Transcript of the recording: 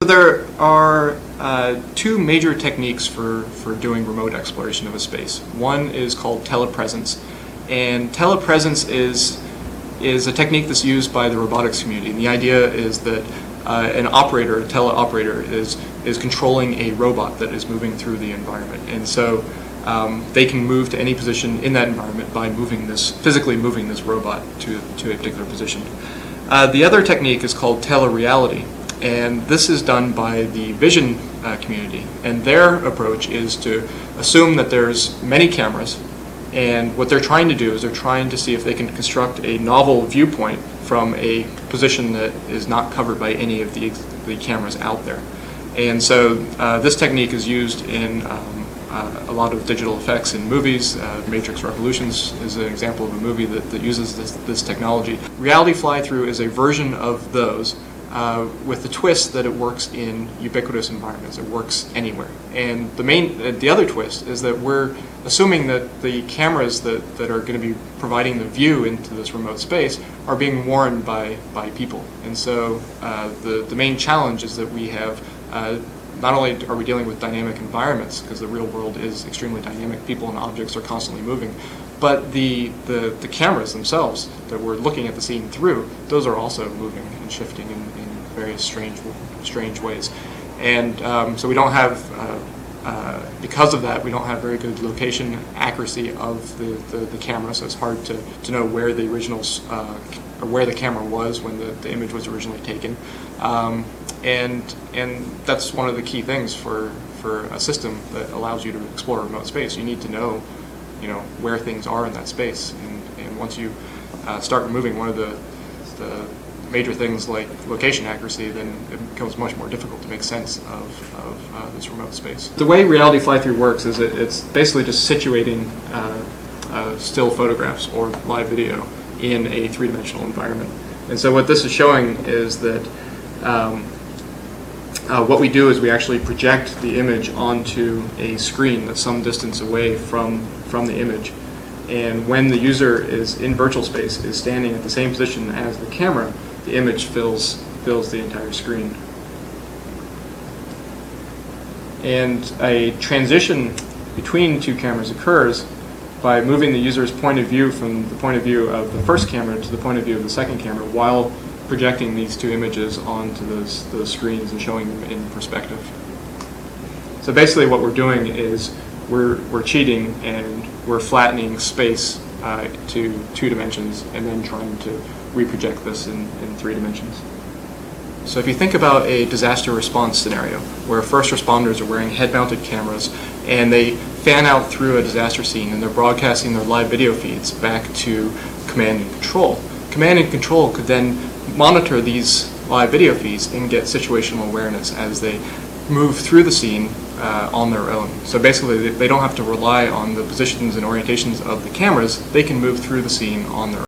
There are two major techniques for doing remote exploration of a space. One is called telepresence, and telepresence is a technique that's used by the robotics community. And the idea is that an operator, a teleoperator, is controlling a robot that is moving through the environment, and so they can move to any position in that environment by physically moving this robot to a particular position. The other technique is called telereality. And this is done by the vision community, and their approach is to assume that there's many cameras, and what they're trying to do is they're trying to see if they can construct a novel viewpoint from a position that is not covered by any of the cameras out there. And so this technique is used in a lot of digital effects in movies. Matrix Revolutions is an example of a movie that uses this technology. Reality Flythrough is a version of those, with the twist that it works in ubiquitous environments. It works anywhere. And the other twist is that we're assuming that the cameras that are going to be providing the view into this remote space are being worn by people. And so the main challenge is that we have not only are we dealing with dynamic environments, because the real world is extremely dynamic, people and objects are constantly moving, but the cameras themselves that we're looking at the scene through, those are also moving and shifting in various strange ways. And so we don't have, because of that, we don't have very good location accuracy of the camera, so it's hard to know where the originals, or where the camera was when the image was originally taken. And that's one of the key things for a system that allows you to explore remote space. You need to know where things are in that space, and once you start removing one of the major things like location accuracy, then it becomes much more difficult to make sense of this remote space. The way Reality Flythrough works is it's basically just situating still photographs or live video in a three-dimensional environment. And so what this is showing is that what we do is we actually project the image onto a screen that's some distance away from the image. And when the user is in virtual space, is standing at the same position as the camera, the image fills the entire screen. And a transition between two cameras occurs by moving the user's point of view from the point of view of the first camera to the point of view of the second camera, while projecting these two images onto those screens and showing them in perspective. So basically what we're doing is we're cheating, and we're flattening space to 2 dimensions and then trying to reproject this in 3 dimensions. So if you think about a disaster response scenario where first responders are wearing head-mounted cameras and they fan out through a disaster scene and they're broadcasting their live video feeds back to command and control. Command and control could then monitor these live video feeds and get situational awareness as they move through the scene on their own. So basically they don't have to rely on the positions and orientations of the cameras, they can move through the scene on their own.